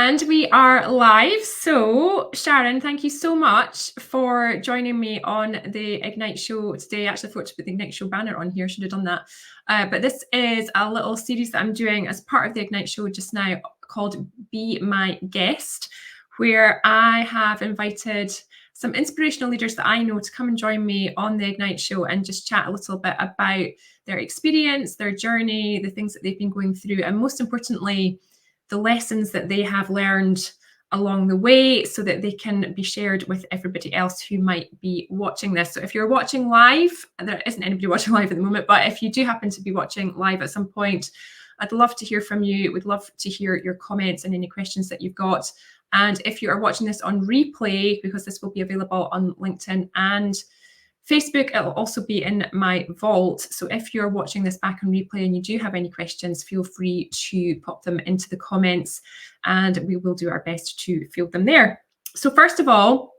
And we are live. So, Sharon, thank you so much for joining me on the Ignite show today. Actually, I forgot to put the Ignite show banner on here. Should have done that. But this is a little series that I'm doing as part of the Ignite show just now called Be My Guest, where I have invited some inspirational leaders that I know to come and join me on the Ignite show and just chat a little bit about their experience, their journey, the things that they've been going through, and most importantly, the lessons that they have learned along the way so that they can be shared with everybody else who might be watching this. So if you're watching live, and there isn't anybody watching live at the moment, but if you do happen to be watching live at some point, I'd love to hear from you. We'd love to hear your comments and any questions that you've got. And if you are watching this on replay, because this will be available on LinkedIn and Facebook, it'll also be in my vault. So if you're watching this back on replay and you do have any questions, feel free to pop them into the comments and we will do our best to field them there. So first of all,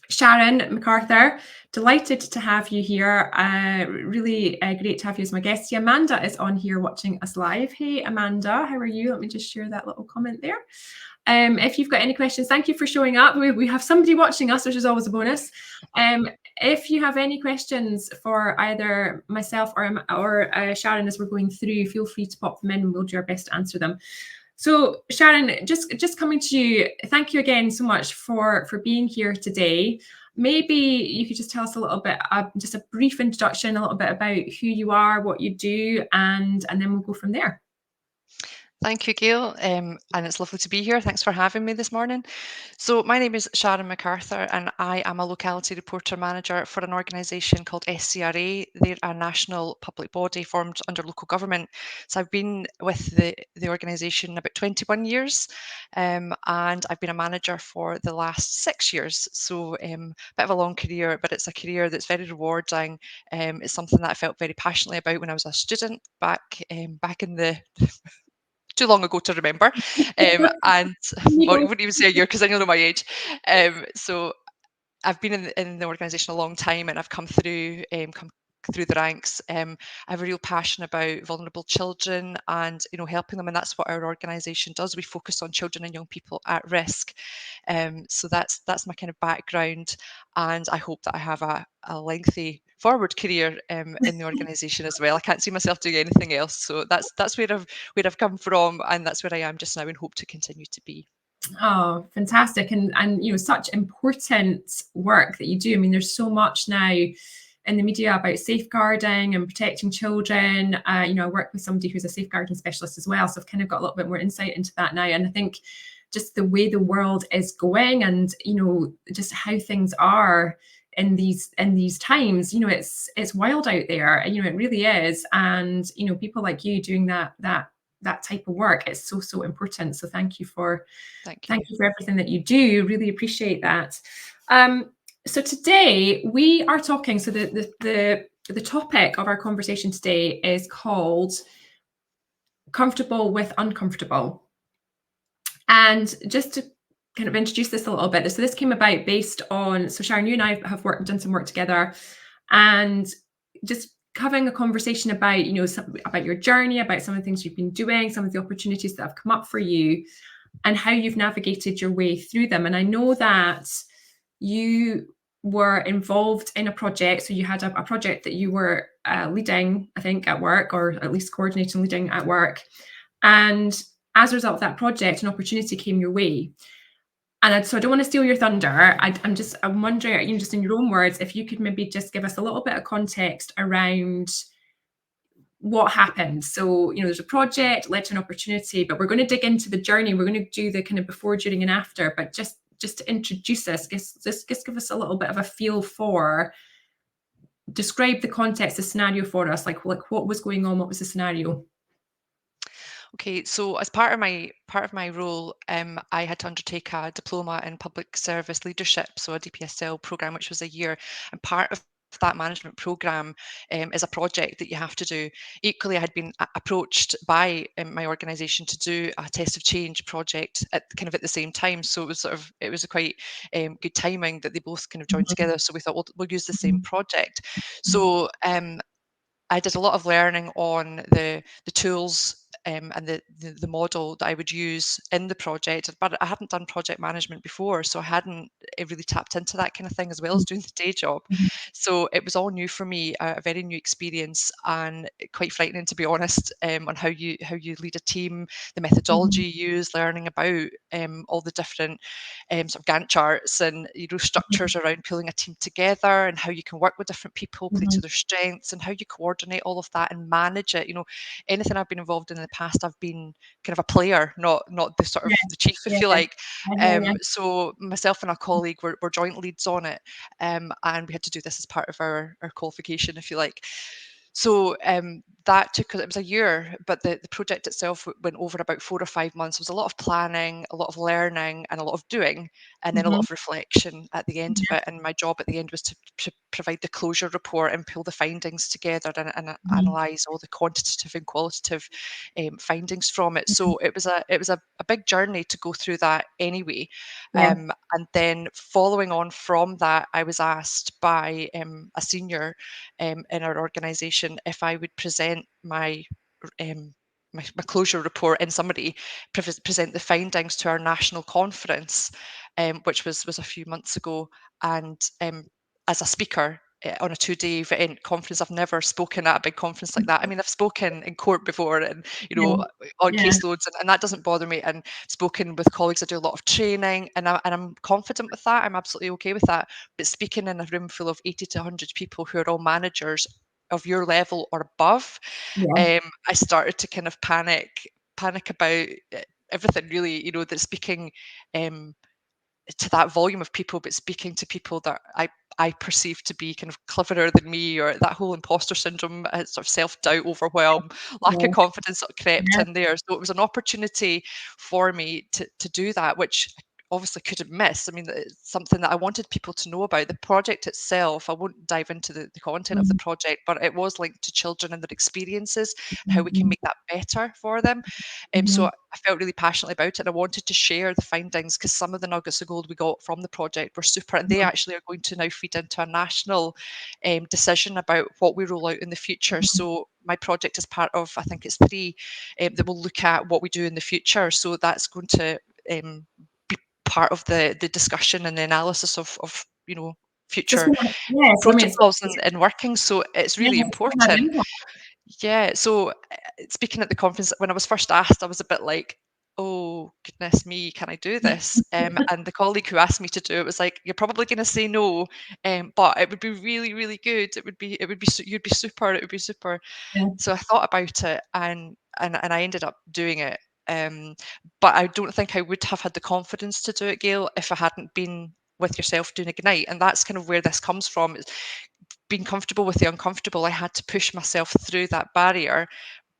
Sharon, MacArthur, delighted to have you here. Really great to have you as my guest. Amanda is on here watching us live. Hey, Amanda, how are you? Let me just share that little comment there. If you've got any questions, thank you for showing up. We have somebody watching us, which is always a bonus. If you have any questions for either myself or Sharon as we're going through, feel free to pop them in and we'll do our best to answer them. So Sharon, just coming to you, thank you again so much for being here today. Maybe you could just tell us a little bit, just a brief introduction, a little bit about who you are, what you do, and then we'll go from there. Thank you, Gail, and it's lovely to be here. Thanks for having me this morning. So my name is Sharon MacArthur, and I am a locality reporter manager for an organisation called SCRA. They're a national public body formed under local government. So I've been with the organisation about 21 years, and I've been a manager for the last 6 years. So a bit of a long career, but it's a career that's very rewarding. It's something that I felt very passionately about when I was a student back in the too long ago to remember. And well, I wouldn't even say a year because I know my age. So I've been in the organisation a long time, and I've come through the ranks. I have a real passion about vulnerable children and helping them, and that's what our organisation does. We focus on children and young people at risk. So that's my kind of background, and I hope that I have a lengthy forward career in the organisation as well. I can't see myself doing anything else. So that's where I've come from, and that's where I am just now, and hope to continue to be. Oh, fantastic. And such important work that you do. I mean, there's so much now in the media about safeguarding and protecting children. I work with somebody who's a safeguarding specialist as well. So I've kind of got a little bit more insight into that now. And I think just the way the world is going and, just how things are in these times, it's wild out there. It really is. And, people like you doing that type of work is so important. So thank you for everything that you do. Really appreciate that. So today we are talking. So the topic of our conversation today is called comfortable with uncomfortable. And just to kind of introduce this a little bit, so this came about based on, so Sharon, you and I have done some work together, and just having a conversation about, about your journey, about some of the things you've been doing, some of the opportunities that have come up for you, and how you've navigated your way through them. And I know that you were involved in a project. So you had a project that you were leading, I think, at work, or at least coordinating, leading at work. And as a result of that project, an opportunity came your way. And so I don't want to steal your thunder. I'm wondering, just in your own words, if you could maybe just give us a little bit of context around what happened. So, there's a project led to an opportunity, but we're going to dig into the journey. We're going to do the kind of before, during, and after. But just to introduce us, just give us a little bit of a feel for, describe the context, the scenario for us, like what was going on, what was the scenario? Okay, so as part of my role, I had to undertake a diploma in public service leadership, so a DPSL program, which was a year, and part of that management program is a project that you have to do. Equally, I had been approached by my organisation to do a test of change project at the same time. So it was a quite good timing that they both kind of joined together. So we thought we'll use the same project. So I did a lot of learning on the tools and the model that I would use in the project. But I hadn't done project management before, so I hadn't really tapped into that kind of thing as well as doing the day job. Mhm. So it was all new for me, a very new experience, and quite frightening, to be honest, on how you lead a team, the methodology Mhm. you use, learning about all the different sort of Gantt charts and structures around pulling a team together, and how you can work with different people, play to Mhm. their strengths, and how you coordinate all of that and manage it. Anything I've been involved in the past, I've been kind of a player, not the sort of Yes. the chief, if you Yeah. like. I hear you. So myself and a colleague were joint leads on it, and we had to do this as part of our qualification, if you like. So that took it was a year, but the project itself went over about 4 or 5 months. There was a lot of planning, a lot of learning, and a lot of doing, and then a lot Mhm. of reflection at the end of Yeah. it. And my job at the end was to provide the closure report and pull the findings together, and Mhm. analyze all the quantitative and qualitative findings from it. Mhm. So it was a big journey to go through that anyway. Yeah. And then following on from that, I was asked by a senior in our organisation if I would present um, my closure report in summary, present the findings to our national conference, which was a few months ago, and as a speaker. On a 2-day event conference. I've never spoken at a big conference like that. I mean, I've spoken in court before, and Yeah. on Yeah. caseloads, and that doesn't bother me. And spoken with colleagues, I do a lot of training, and I'm confident with that. I'm absolutely okay with that. But speaking in a room full of 80 to 100 people who are all managers of your level or above, Yeah. I started to kind of panic about everything really. That speaking um, to that volume of people, but speaking to people that I perceive to be kind of cleverer than me, or that whole imposter syndrome, sort of self-doubt, overwhelm, lack of Yeah. confidence sort of crept Yeah. in there. So it was an opportunity for me to do that, which I obviously couldn't miss. I mean, it's something that I wanted people to know about. The project itself, I won't dive into the content of the Mhm. project, but it was linked to children and their experiences and how we can Mhm. make that better for them. So Mhm. I felt really passionately about it, and I wanted to share the findings because some of the nuggets of gold we got from the project were super, and they Mhm. actually are going to now feed into a national decision about what we roll out in the future. Mhm. So my project is part of, I think it's 3 that will look at what we do in the future. So that's going to be part of the discussion and the analysis of So it's future gonna, yeah, so I mean, protocols and working. So it's yeah, really it's gonna have important. impact. Yeah, so, speaking at the conference, when I was first asked, I was a bit like, "Oh, goodness me, can I do this?" And the colleague who asked me to do it was like, "You're probably gonna say no, but it would be really, really good. You'd be super, it would be super." Yeah. So I thought about it, and I ended up doing it. Um, but I don't think I would have had the confidence to do it, Gail, if I hadn't been with yourself doing Ignite. And that's kind of where this comes from. Is being comfortable with the uncomfortable. I had to push myself through that barrier,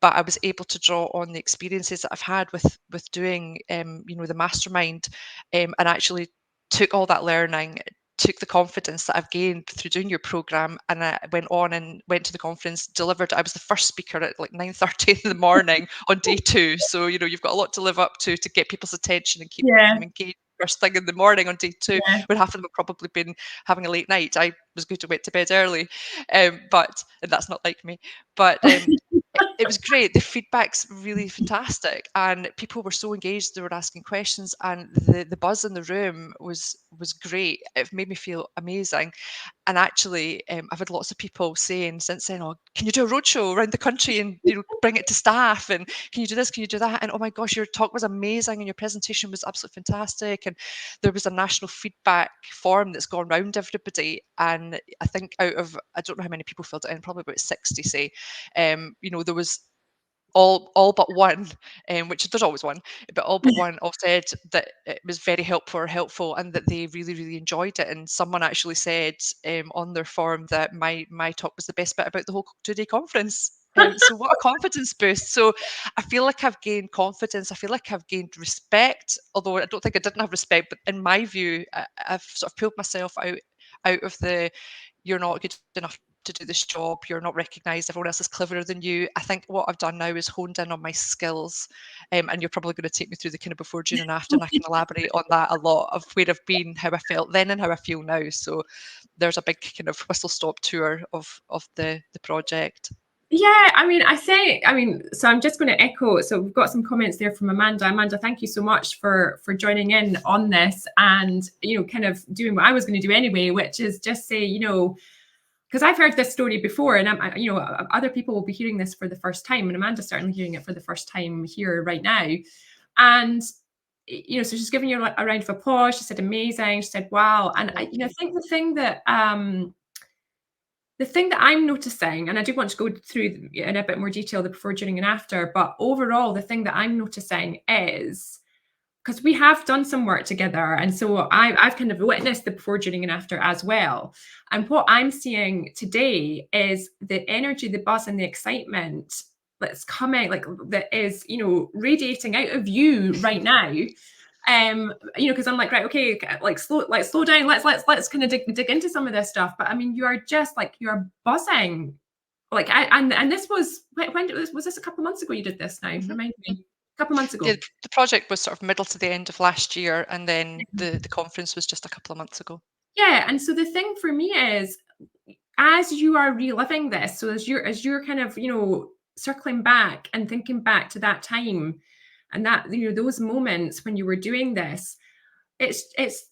but I was able to draw on the experiences that I've had with doing the mastermind, and actually took all that learning, took the confidence that I've gained through doing your program, and I went on and went to the conference, delivered. I was the first speaker at like 9:30 in the morning on day 2. So you've got a lot to live up to get people's attention and keep Yeah. them engaged first thing in the morning on day 2, Yeah. when half of them have probably been having a late night. I was good to went to bed early, and that's not like me. But it was great. The feedback's really fantastic, and people were so engaged. They were asking questions, and the buzz in the room was great. It made me feel amazing. And actually, I've had lots of people saying since then, "Oh, can you do a roadshow around the country and bring it to staff? And can you do this? Can you do that?" And oh my gosh, your talk was amazing, and your presentation was absolutely fantastic. And there was a national feedback form that's gone round everybody. And I think out of, I don't know how many people filled it in, probably about 60 say, there was all but one, which there's always one, but all but one all said that it was very helpful, and that they really, really enjoyed it. And someone actually said on their form that my talk was the best bit about the whole 2-day conference. So what a confidence boost. So I feel like I've gained confidence. I feel like I've gained respect, although I don't think I didn't have respect, but in my view, I've sort of pulled myself out of the "you're not good enough to do this job, you're not recognised, everyone else is cleverer than you." I think what I've done now is honed in on my skills, and you're probably going to take me through the kind of before, during, and after, and I can elaborate on that a lot of where I've been, how I felt then, and how I feel now. So there's a big kind of whistle stop tour of the project. Yeah, so I'm just going to echo. So we've got some comments there from Amanda. Amanda, thank you so much for joining in on this, and kind of doing what I was going to do anyway, which is just say, because I've heard this story before, and other people will be hearing this for the first time, and Amanda's certainly hearing it for the first time here right now. And so she's giving you a round of applause. She said amazing. She said wow. And I think the thing that I'm noticing, and I do want to go through in a bit more detail the before, during, and after, but overall, the thing that I'm noticing is, because we have done some work together, and so I've kind of witnessed the before, during, and after as well. And what I'm seeing today is the energy, the buzz, and the excitement that's coming, like that is, radiating out of you right now. Because I'm like, right, okay, like slow down. Let's kind of dig into some of this stuff. But I mean, you are just like, you're buzzing. Like and this was, when was this, a couple of months ago you did this now? Remind me. A couple of months Yeah, ago. the project was sort of middle to the end of last year, and then the conference was just a couple of months ago. Yeah. And so the thing for me is, as you are reliving this, so as you're kind of, circling back and thinking back to that time, and that, those moments when you were doing this, it's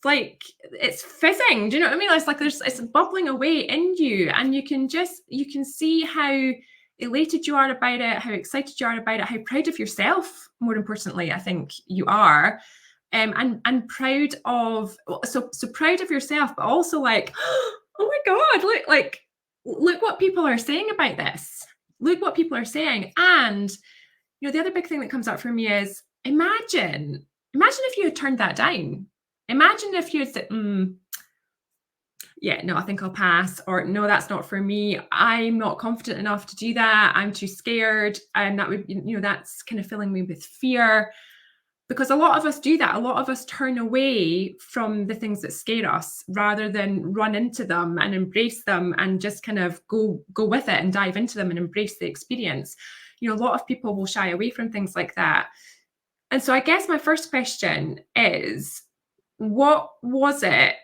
like it's fizzing. Do you know what I mean? It's like it's bubbling away in you, and you can see how elated you are about it, how excited you are about it, how proud of yourself, more importantly, I think you are. And proud of, so proud of yourself, but also like, oh my God, look what people are saying about this. Look what people are saying. And the other big thing that comes up for me is, imagine if you had turned that down. Imagine if you had said, yeah, no, I think I'll pass, or no, that's not for me. I'm not confident enough to do that. I'm too scared. And that would, that's kind of filling me with fear. Because a lot of us do that. A lot of us turn away from the things that scare us rather than run into them and embrace them and just kind of go with it and dive into them and embrace the experience. A lot of people will shy away from things like that. And so I guess my first question is, what was it?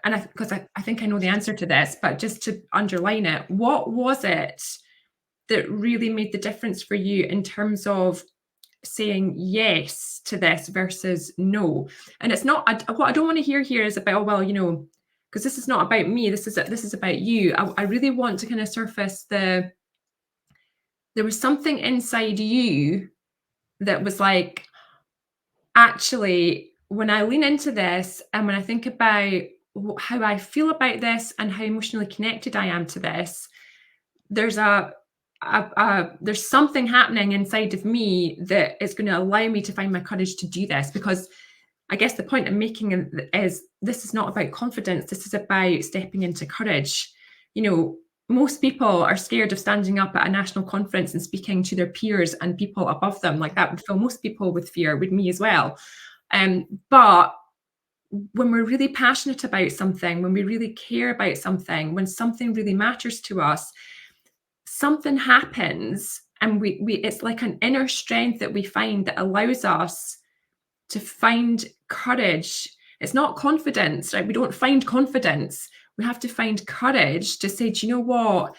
And because I think I know the answer to this, but just to underline it, what was it that really made the difference for you in terms of saying yes to this versus no? And it's not, what I don't want to hear here is about, oh, well, because this is not about me, this is about you. I really want to kind of surface there was something inside you that was like, actually, when I lean into this and when I think about how I feel about this and how emotionally connected I am to this, there's there's something happening inside of me that is going to allow me to find my courage to do this. Because I guess the point I'm making is, this is not about confidence. This is about stepping into courage. Most people are scared of standing up at a national conference and speaking to their peers and people above them. Like, that would fill most people with fear, with me as well. But when we're really passionate about something, when we really care about something, when something really matters to us, something happens, and we it's like an inner strength that we find that allows us to find courage. It's not confidence, right? We don't find confidence. We have to find courage to say, do you know what?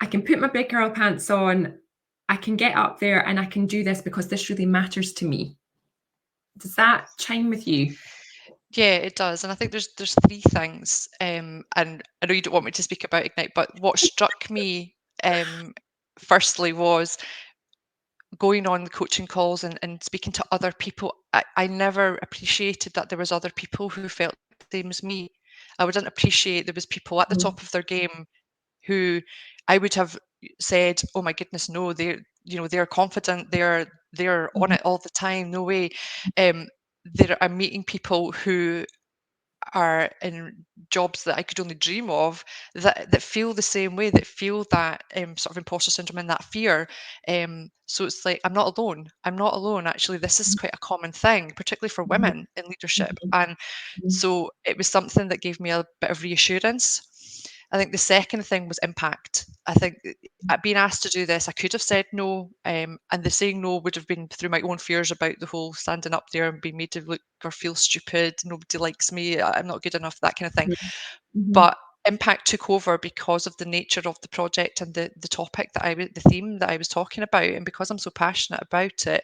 I can put my big girl pants on. I can get up there and I can do this because this really matters to me. Does that chime with you? Yeah, it does, and I think there's three things, and I know you don't want me to speak about Ignite, but what struck me, firstly, was going on the coaching calls and speaking to other people. I never appreciated that there was other people who felt the same as me. I wouldn't appreciate there was people at the top of their game who I would have said, "Oh my goodness, no, they're confident, they're on it all the time, no way." I'm meeting people who are in jobs that I could only dream of, that feel the same way, that feel that sort of imposter syndrome and that fear. So it's like, I'm not alone. I'm not alone. Actually, this is quite a common thing, particularly for women in leadership. And so it was something that gave me a bit of reassurance. I think the second thing was impact. I think at being asked to do this, I could have said no, and the saying no would have been through my own fears about the whole standing up there and being made to look or feel stupid. Nobody likes me. I'm not good enough. That kind of thing. Mhm. But impact took over because of the nature of the project and the topic the theme that I was talking about, and because I'm so passionate about it,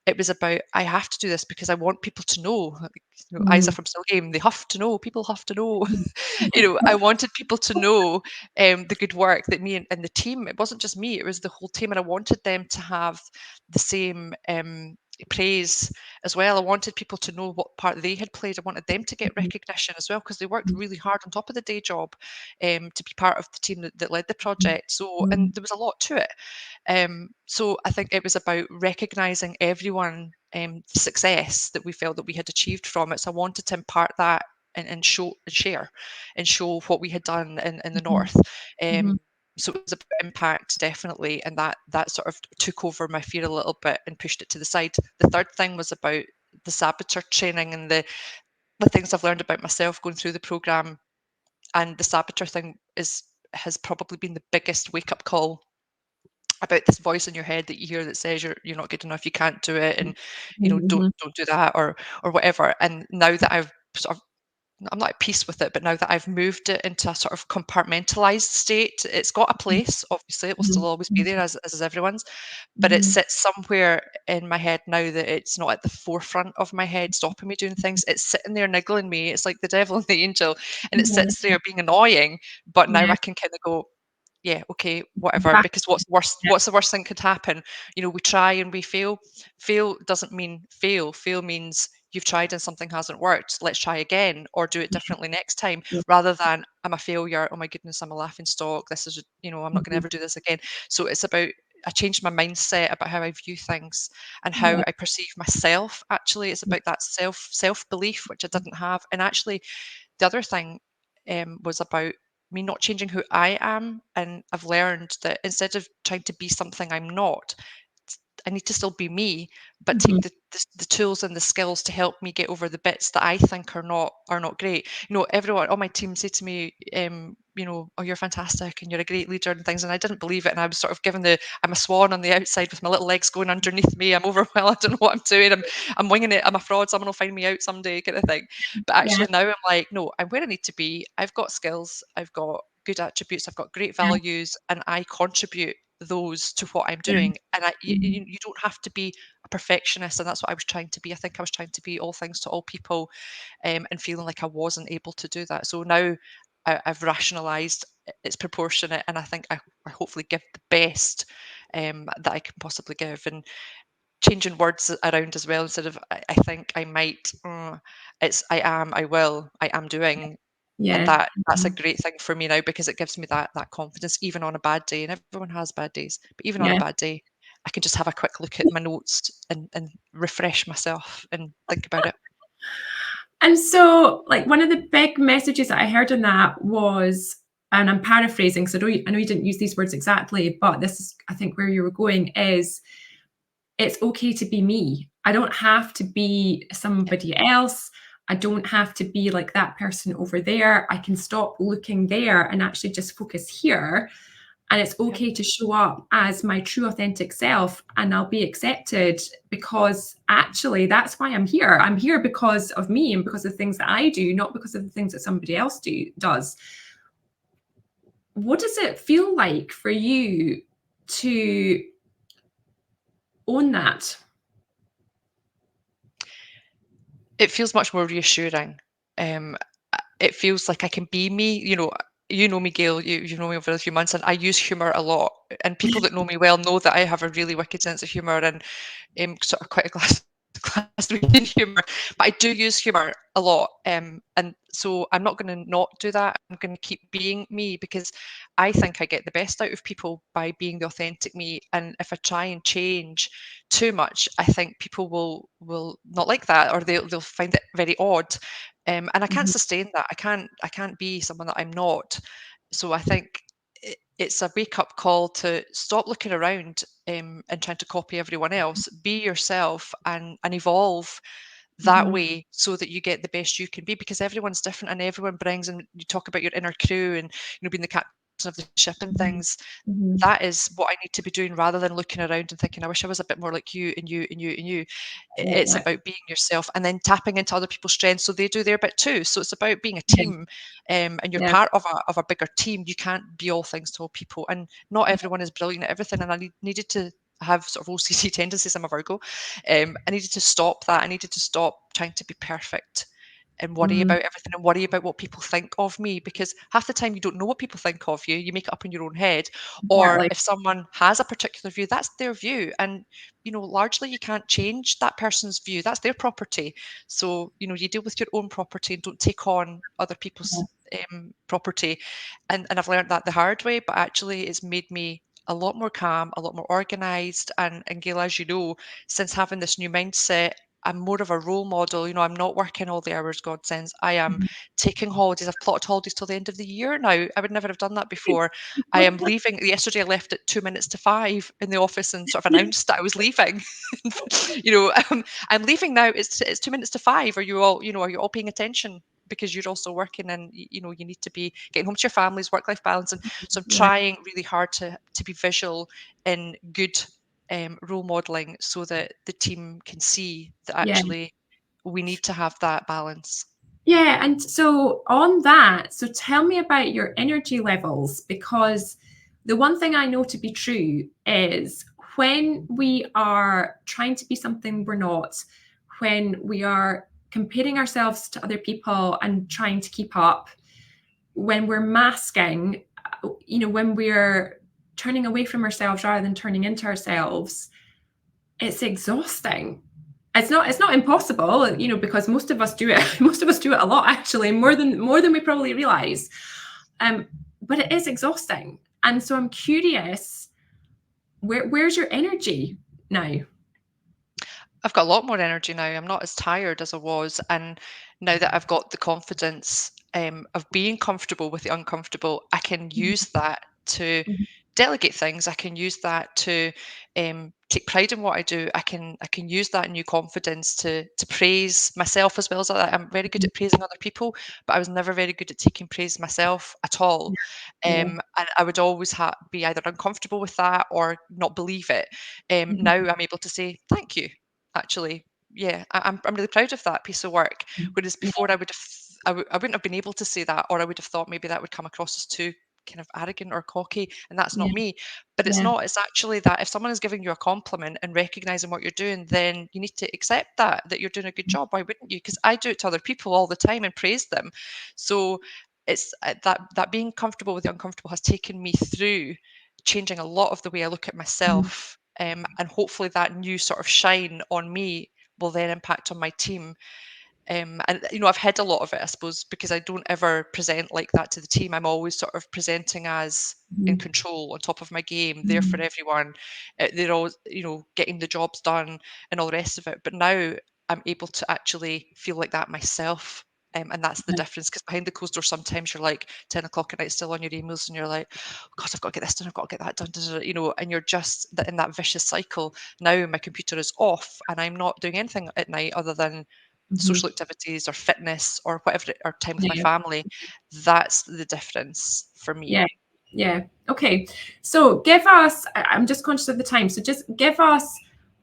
it was about, I have to do this because I want people to know. Like, Isa Mm, from Still Game, they have to know. People have to know. mhm, I wanted people to know the good work that me and the team. It wasn't just me; it was the whole team, and I wanted them to have the same praise as well. I wanted people to know what part they had played. I wanted them to get mhm, recognition as well because they worked really hard on top of the day job to be part of the team that led the project. So, and mhm, there was a lot to it. So I think it was about recognizing everyone success that we felt that we had achieved from it. So I wanted to impart that and share and show what we had done in the mhm, north. mhm, So it was about impact, definitely, and that sort of took over my fear a little bit and pushed it to the side. The third thing was about the saboteur training and the things I've learned about myself going through the program, and the saboteur thing has probably been the biggest wake up call about this voice in your head that you hear that says you're not good enough, you can't do it, and mhm, don't do that, or whatever. And now that I'm not at peace with it, but now that I've moved it into a sort of compartmentalized state, it's got a place. Obviously, it will mhm, still always be mhm, there as is everyone's, but it mhm, sits somewhere in my head now that it's not at the forefront of my head, stopping me doing things. It's sitting there niggling me. It's like the devil and the angel, and it mhm. sits there being annoying. But now Yeah, I can kind of go, yeah, okay, whatever, back. because what's worse Yeah, what's the worst thing could happen? We try and we fail. Fail doesn't mean fail. Fail means you've tried and something hasn't worked. Let's try again or do it differently next time, yeah, rather than I'm a failure. Oh my goodness, I'm a laughing stock. This is, I'm not going to mhm, ever do this again. So it's about, I changed my mindset about how I view things and yeah, how I perceive myself. Actually, it's about that self belief, which I didn't have. And actually, the other thing was about me not changing who I am. And I've learned that instead of trying to be something I'm not, I need to still be me, but take mhm, the tools and the skills to help me get over the bits that I think are not great. Everyone on my team said to me, "Oh, you're fantastic and you're a great leader and things." And I didn't believe it, and I was sort of given I'm a swan on the outside with my little legs going underneath me. I'm overwhelmed. I don't know what I'm doing. I'm winging it. I'm a fraud. Someone will find me out someday, kind of thing. But yeah, actually now I'm like, no, I'm where I need to be. I've got skills. I've got good attributes. I've got great yeah, values, and I contribute those to what I'm yeah, doing. And mhm, you don't have to be a perfectionist, and that's what I was trying to be. I think I was trying to be all things to all people, and feeling like I wasn't able to do that. So now I've rationalised it's proportionate, and I think I hopefully give the best that I can possibly give, and changing words around as well instead of I think I might. It's I am, I will, I am doing. And yeah, that's a mhm, great thing for me now because it gives me that confidence even on a bad day, and everyone has bad days, but even on a yeah. bad day, I can just have a quick look at my notes and refresh myself and think about it. And so, like, one of the big messages that I heard in that was, and I'm paraphrasing, so I know you didn't use these words exactly, but this is, I think, where you were going is it's okay to be me. I don't have to be Yeah. somebody else. I don't have to be like that person over there. I can stop looking there and actually just focus here. And it's Yeah. okay to show up as my true authentic self and I'll be accepted because actually that's why I'm here. I'm here because of me and because of the things that I do, not because of the things that somebody else does. What does it feel like for you to own that? It feels much more reassuring. It feels like I can be me. You know me, Gail. You know me over a few months, and I use humor a lot. And people that know me well know that I have a really wicked sense of humor, and sort of quite a Glaswegian humour, but I do use humour a lot, and so I'm not going to not do that. I'm going to keep being me because I think I get the best out of people by being the authentic me. And if I try and change too much, I think people will not like that, or they'll find it very odd. And I can't Mhm, sustain that. I can't be someone that I'm not. So I think it's a wake up call to stop looking around and trying to copy everyone else. Be yourself and evolve that mhm, way so that you get the best you can be because everyone's different and everyone brings, and you talk about your inner crew and being the captain of the ship and Mhm. things, Mhm. that is what I need to be doing rather than looking around and thinking, I wish I was a bit more like you and you and you and you. It's Yeah. about being yourself and then tapping into other people's strengths so they do their bit too. So it's about being a Yeah. team, and you're Yeah. part of a bigger team. You can't be all things to all people, and not everyone is brilliant at everything. And I needed to have sort of OCD tendencies. I'm a Virgo. I needed to stop that. I needed to stop trying to be perfect and worry Mhm. about everything and worry about what people think of me, because half the time you don't know what people think of you. You make it up in your own head. Or Exactly. if someone has a particular view, that's their view. And, largely you can't change that person's view. That's their property. So, you deal with your own property and don't take on other people's property. And I've learned that the hard way, but actually it's made me a lot more calm, a lot more organized. And Gail, as you know, since having this new mindset, I'm more of a role model. I'm not working all the hours God sends. I am Mhm. taking holidays. I've plotted holidays till the end of the year now. I would never have done that before. I am leaving. Yesterday, I left at 2 minutes to 5 in the office and sort of announced that I was leaving. I'm leaving now. It's 2 minutes to 5. Are you all, are you all paying attention? Because you're also working, and you need to be getting home to your families, work-life balance. And so I'm Yeah. trying really hard to be visual in good role modeling so that the team can see that Yeah. actually we need to have that balance. Yeah, and so on that, so tell me about your energy levels, because the one thing I know to be true is when we are trying to be something we're not, when we are comparing ourselves to other people and trying to keep up, when we're masking, when we're turning away from ourselves rather than turning into ourselves, it's exhausting. It's not impossible, because most of us do it. Most of us do it a lot, actually, more than we probably realize. But it is exhausting, and so I'm curious, where's your energy now? I've got a lot more energy now. I'm not as tired as I was. And now that I've got the confidence of being comfortable with the uncomfortable, I can use that to Mhm. delegate things. I can use that to take pride in what I do. I can use that new confidence to praise myself as well as that. I'm very good at praising other people, but I was never very good at taking praise myself at all. Yeah. And I would always be either uncomfortable with that or not believe it. Mhm. Now I'm able to say thank you. Actually, yeah, I'm really proud of that piece of work. Whereas Yeah. before, I wouldn't have been able to say that, or I would have thought maybe that would come across as too kind of arrogant or cocky, and that's Yeah. not me. But it's Yeah. not. It's actually that if someone is giving you a compliment and recognizing what you're doing, then you need to accept that you're doing a good job. Why wouldn't you? Because I do it to other people all the time and praise them. So it's that being comfortable with the uncomfortable has taken me through changing a lot of the way I look at Mhm. myself. And hopefully that new sort of shine on me will then impact on my team. And I've had a lot of it, I suppose, because I don't ever present like that to the team. I'm always sort of presenting as in Mhm. control, on top of my game, there for Mhm. everyone. They're always, getting the jobs done and all the rest of it. But now I'm able to actually feel like that myself. And that's the Yeah. difference, because behind the closed door, sometimes you're like 10 o'clock at night still on your emails and you're like, oh, God, I've got to get this done, I've got to get that done, and you're just in that vicious cycle. Now my computer is off and I'm not doing anything at night other than Mhm. social activities or fitness or whatever, or time with my Yeah. family. That's the difference for me. Yeah. Yeah. Okay. So give us, I'm just conscious of the time. So just give us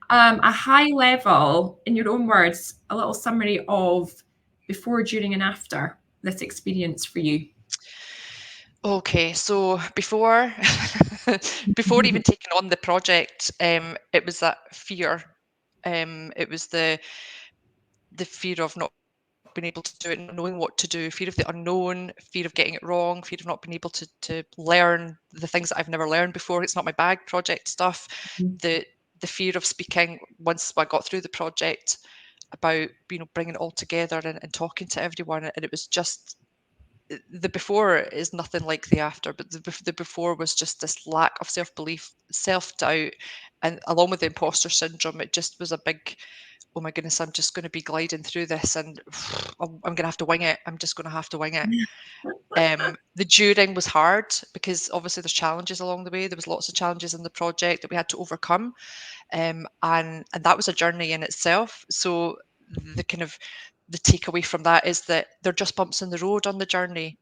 a high level, in your own words, a little summary of before, during, and after this experience for you. Okay, so before before even taking on the project, it was that fear. It was the fear of not being able to do it, not knowing what to do, fear of the unknown, fear of getting it wrong, fear of not being able to learn the things that I've never learned before. It's not my bag, project stuff. The the fear of speaking once I got through the project about bringing it all together and talking to everyone, and it was just the before is nothing like the after, but the before was just this lack of self-belief, self-doubt, and along with the imposter syndrome, it just was a big, oh my goodness, I'm just going to be gliding through this, and I'm going to have to wing it. I'm just going to have to wing it. The during was hard because obviously there's challenges along the way. There was lots of challenges in the project that we had to overcome, and that was a journey in itself. So the kind of the takeaway from that is that they're just bumps in the road on the journey,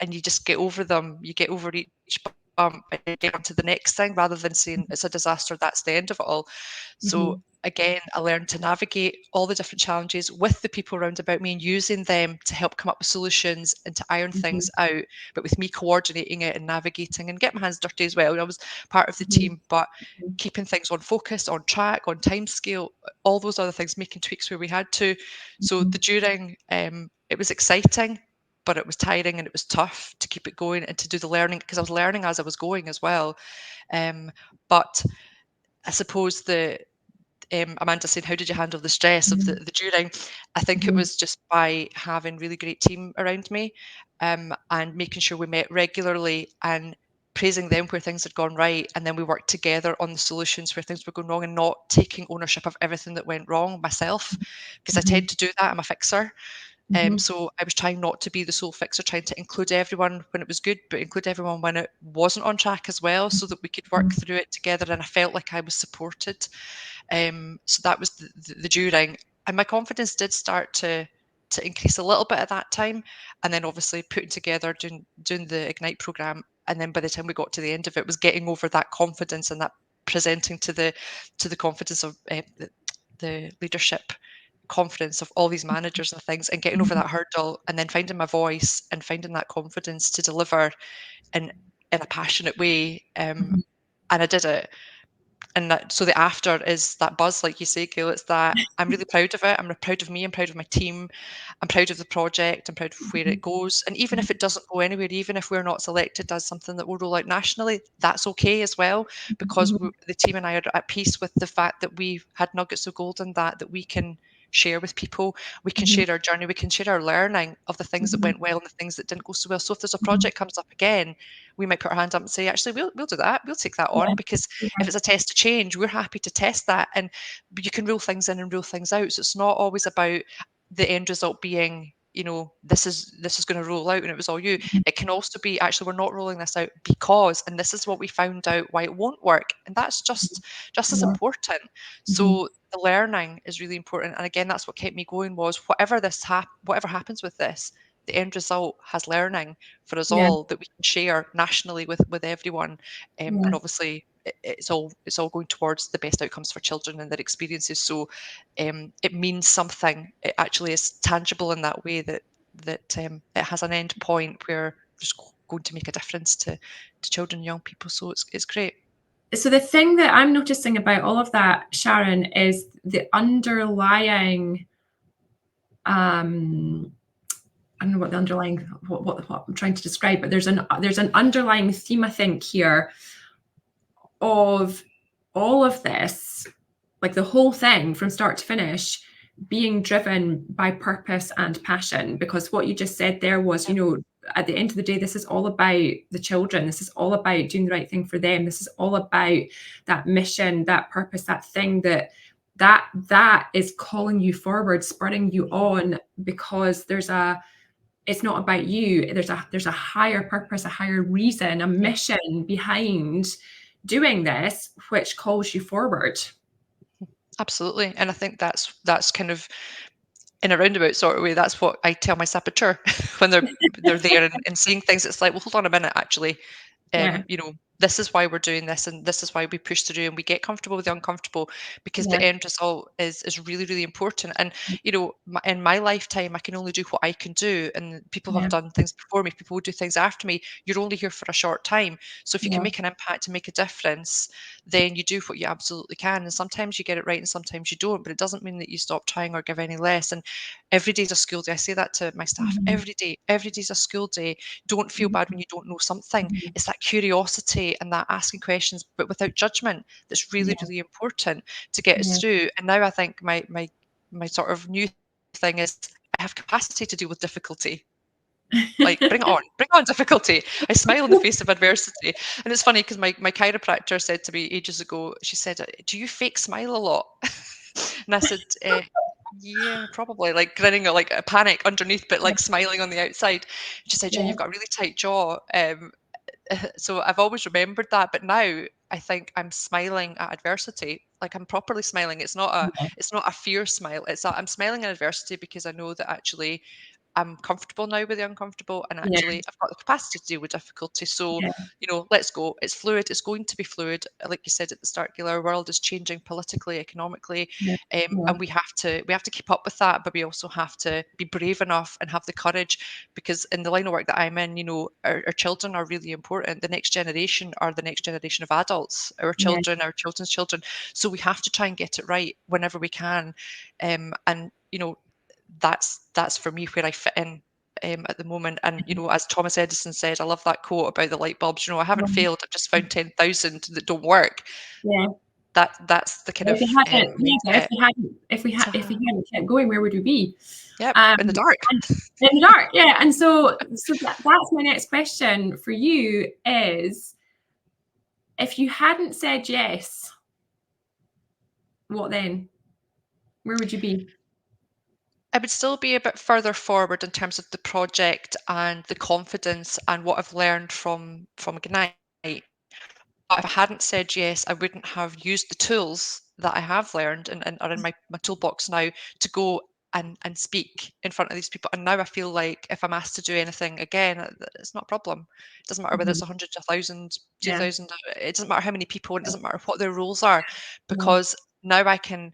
and you just get over them. You get over each bump and you get on to the next thing rather than saying it's a disaster, that's the end of it all. So Mhm. again, I learned to navigate all the different challenges with the people around about me and using them to help come up with solutions and to iron Mhm. things out. But with me coordinating it and navigating and get my hands dirty as well. I was part of the Mhm. team, but Mhm. keeping things on focus, on track, on time scale, all those other things, making tweaks where we had to. So the Mhm. during, it was exciting, but it was tiring and it was tough to keep it going and to do the learning because I was learning as I was going as well. But I suppose Amanda said, how did you handle the stress of Mhm. the during? I think it Mhm. was just by having really great team around me, and making sure we met regularly and praising them where things had gone right. And then we worked together on the solutions where things were going wrong and not taking ownership of everything that went wrong myself, because I tend Mhm. to do that. I'm a fixer. Mhm. So I was trying not to be the sole fixer, trying to include everyone when it was good, but include everyone when it wasn't on track as well, so that we could work Mhm. through it together. And I felt like I was supported. So that was the during, and my confidence did start to increase a little bit at that time. And then obviously putting together doing the Ignite program, and then by the time we got to the end of it, was getting over that confidence and that presenting to the confidence of the leadership confidence of all these managers and things, and getting over Mhm. that hurdle, and then finding my voice and finding that confidence to deliver in in a passionate way. Mhm. And I did it. And that, so the after is that buzz, like you say, Gail. It's that I'm really proud of it. I'm proud of me. I'm proud of my team. I'm proud of the project. I'm proud of where it goes. And even if it doesn't go anywhere, even if we're not selected as something that we'll roll out nationally, that's okay as well, because Mhm. the team and I are at peace with the fact that we've had nuggets of gold in that we can share with people. We can Mhm. share our journey. We can share our learning of the things that Mhm. went well and the things that didn't go so well. So if there's a Mhm. project comes up again, we might put our hand up and say, actually, we'll do that. We'll take that on, Yeah. because if Yeah. it's a test to change, we're happy to test that. And you can rule things in and rule things out. So it's not always about the end result being, this is going to roll out and it was all you. Mhm. It can also be, actually, we're not rolling this out because, and this is what we found out why it won't work. And that's just as Yeah. important. Mhm. So the learning is really important. And again, that's what kept me going, was whatever happens with this, the end result has learning for us Yeah. all that we can share nationally with everyone. Yeah. And obviously it's all going towards the best outcomes for children and their experiences. So it means something. It actually is tangible in that way, that it has an end point where it's going to make a difference to children and young people. So it's great. So the thing that I'm noticing about all of that, Sharon, is the underlying I don't know what the underlying what I'm trying to describe, but there's an underlying theme, I think, here of all of this, like the whole thing from start to finish, being driven by purpose and passion. Because what you just said there was, at the end of the day, this is all about the children. This is all about doing the right thing for them. This is all about that mission, that purpose, that thing that is calling you forward, spurring you on, because it's not about you. There's a higher purpose, a higher reason, a Yeah, mission behind doing this, which calls you forward. absolutely. And I think that's kind of, in a roundabout sort of way, that's what I tell my saboteur when they're there and seeing things. It's like, well, hold on a minute, actually. Yeah, This is why we're doing this, and this is why we push through and we get comfortable with the uncomfortable, because the yeah, end result is really, really important. And in my lifetime, I can only do what I can do, and people have yeah, done things before me. People will do things after me. You're only here for a short time, so if you can yeah. make an impact and make a difference, then you do what you absolutely can. And sometimes you get it right, and sometimes you don't. But it doesn't mean that you stop trying or give any less. And every day's a school day. I say that to my staff. Mhm, Every day's a school day. Don't feel bad mhm, when you don't know something. mhm. It's that curiosity and that asking questions, but without judgment, that's really, Yeah, really important to get us yeah. through. And now I think my sort of new thing is I have capacity to deal with difficulty. Like, bring on difficulty. I smile in the face of adversity. And it's funny because my chiropractor said to me ages ago, she said, "Do you fake smile a lot?" And I said, yeah, probably, like grinning or like a panic underneath, but like smiling on the outside. She said, "Jen, Yeah, you've got a really tight jaw." So I've always remembered that, but now I think I'm smiling at adversity. Like I'm properly smiling. It's not Yeah, a fear smile. I'm smiling at adversity because I know that actually I'm comfortable now with the uncomfortable, and yeah, actually I've got the capacity to deal with difficulty. So, yeah, let's go. It's fluid. It's going to be fluid. Like you said at the start, Gil, our world is changing politically, economically, yeah, yeah, and we have to keep up with that. But we also have to be brave enough and have the courage, because in the line of work that I'm in, our children are really important. The next generation are the next generation of adults. Our yeah, children, our children's children. So we have to try and get it right whenever we can, and that's for me where I fit in at the moment. And as Thomas Edison said, I love that quote about the light bulbs. I haven't failed. I've just found 10,000 that don't work. yeah. That's the kind If of we hadn't, yeah, but mindset. if we hadn't kept going, where would we be? Yep, Um, in the dark. and in the dark, yeah. And so that's my next question for you is, if you hadn't said yes, what then? Where would you be? I would still be a bit further forward in terms of the project and the confidence and what I've learned from Ignite. But if I hadn't said yes, I wouldn't have used the tools that I have learned and are in my toolbox now to go and speak in front of these people. And now I feel like if I'm asked to do anything again, it's not a problem. It doesn't matter whether it's Mhm. 100, 1,000, Yeah, 2,000. It doesn't matter how many people, and it doesn't matter what their roles are, yeah, because now I can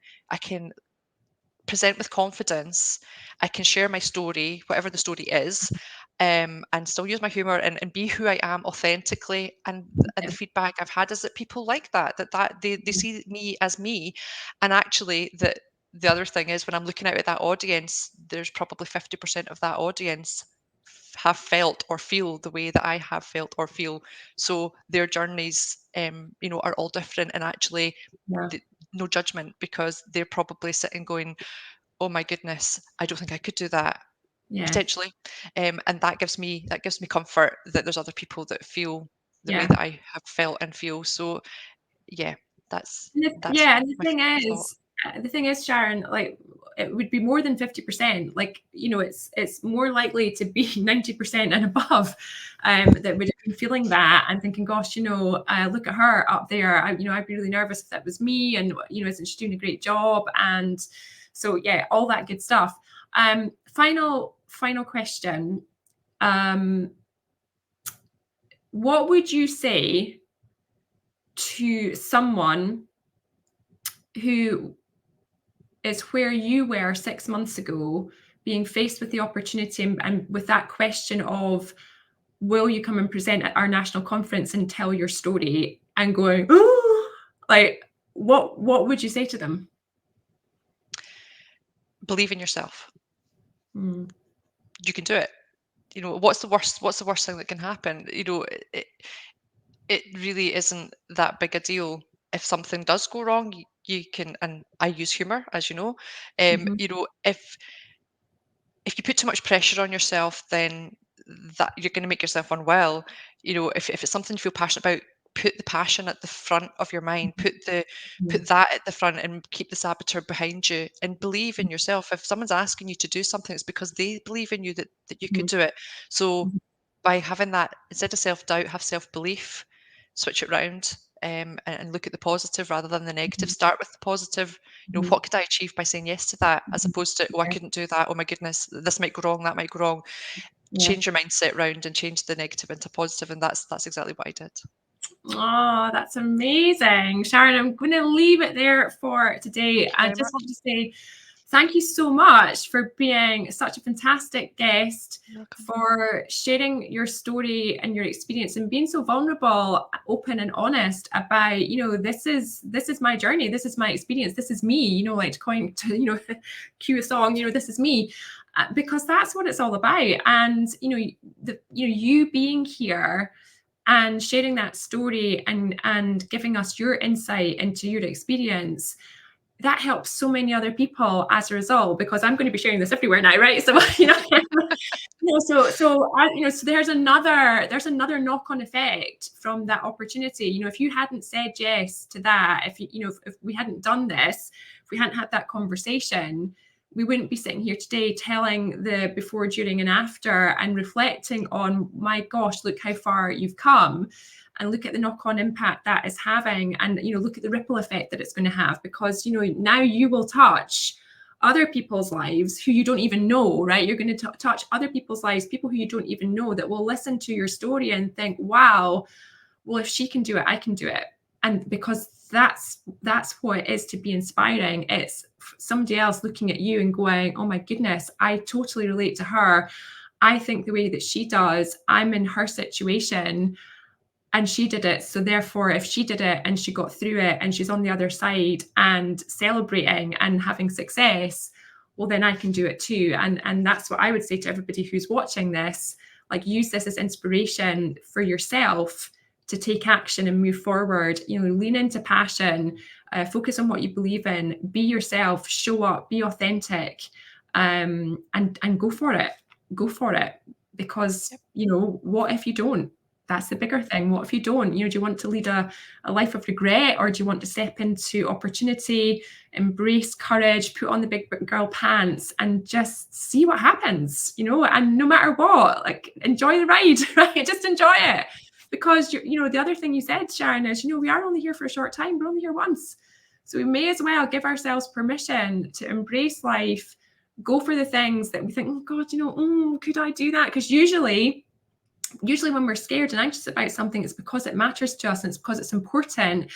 present with confidence. I can share my story, whatever the story is, and still use my humor and be who I am authentically. And the yeah, feedback I've had is that people like that they see me as me, and actually that the other thing is when I'm looking out at that audience, there's probably 50% of that audience have felt or feel the way that I have felt or feel. So their journeys, are all different, and actually, yeah, no judgment, because they're probably sitting going, "Oh my goodness, I don't think I could do that." yeah, Potentially. And that gives me comfort that there's other people that feel the way yeah. that I have felt and feel. So yeah, that's that's Yeah, and my thought. the thing is, Sharon, like it would be more than 50%. Like, it's more likely to be 90% and above, that would have been feeling that and thinking, gosh, look at her up there. I'd be really nervous if that was me, and isn't she doing a great job? And so yeah, all that good stuff. Final question. Um, what would you say to someone who is where you were 6 months ago, being faced with the opportunity and with that question of, will you come and present at our national conference and tell your story, and going, oh, like, what would you say to them? Believe in yourself. Mm, You can do it. What's the worst thing that can happen? It really isn't that big a deal. If something does go wrong, you can, and I use humor, as you know. mhm, If you put too much pressure on yourself, then that you're going to make yourself unwell. If it's something you feel passionate about, put the passion at the front of your mind. mhm, Put that at the front, and keep the saboteur behind you, and believe in yourself. If someone's asking you to do something, it's because they believe in you, that you could mhm, do it. So mhm, by having that, instead of self-doubt, have self-belief. Switch it round, and look at the positive rather than the negative. mhm, Start with the positive. mhm, What could I achieve by saying yes to that, as mhm. opposed to, oh, I Yeah, couldn't do that. Oh my goodness, this might go wrong. That might go wrong. yeah. Change your mindset round and change the negative into positive, and that's exactly what I did. Oh, that's amazing. Sharon, I'm going to leave it there for today. Thank you I very just much. want to say thank you so much for being such a fantastic guest, You're welcome. for sharing your story and your experience, and being so vulnerable, open, and honest about, this is my journey, this is my experience, this is me, like to coin to, cue a song, this is me. Because that's what it's all about. And you being here and sharing that story, and giving us your insight into your experience, that helps so many other people as a result, because I'm going to be sharing this everywhere now, right? So so there's another knock-on effect from that opportunity. If you hadn't said yes to that, if we hadn't done this, if we hadn't had that conversation, we wouldn't be sitting here today telling the before, during, and after and reflecting on, my gosh, look how far you've come, and look at the knock-on impact that is having, and look at the ripple effect that it's going to have, because now you will touch other people's lives who you don't even know, right? You're going to touch other people's lives, people who you don't even know, that will listen to your story and think, wow, well, if she can do it, I can do it. And because that's what it is to be inspiring. It's somebody else looking at you and going, oh my goodness, I totally relate to her. I think the way that she does, I'm in her situation and she did it. So therefore, if she did it and she got through it and she's on the other side and celebrating and having success, well, then I can do it too. And that's what I would say to everybody who's watching this. Like, use this as inspiration for yourself to take action and move forward. Lean into passion, focus on what you believe in, be yourself, show up, be authentic, and go for it. Go for it. Because, what if you don't? That's the bigger thing. What if you don't? Do you want to lead a life of regret, or do you want to step into opportunity, embrace courage, put on the big girl pants, and just see what happens? And no matter what, like, enjoy the ride, right? Just enjoy it. Because the other thing you said, Sharon, is we are only here for a short time. We're only here once, so we may as well give ourselves permission to embrace life, go for the things that we think, oh God, could I do that? Because usually when we're scared and anxious about something, it's because it matters to us, and it's because it's important,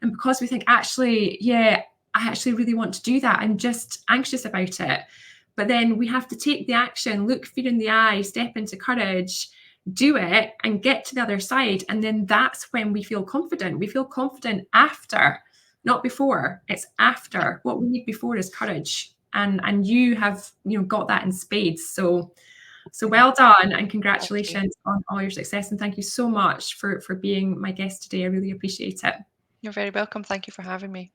and because we think, actually, yeah, I actually really want to do that. I'm just anxious about it. But then we have to take the action, look fear in the eye, step into courage, do it, and get to the other side. And then that's when we feel confident. We feel confident after, not before. It's after. What we need before is courage. And you have got that in spades. So well done, and congratulations on all your success. And thank you so much for being my guest today. I really appreciate it. You're very welcome. Thank you for having me.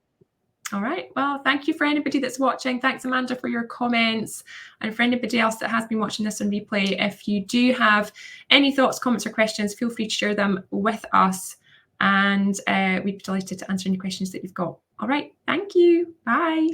All right. Well, thank you for anybody that's watching. Thanks, Amanda, for your comments. And for anybody else that has been watching this on replay, if you do have any thoughts, comments, or questions, feel free to share them with us. And we'd be delighted to answer any questions that you've got. All right. Thank you. Bye.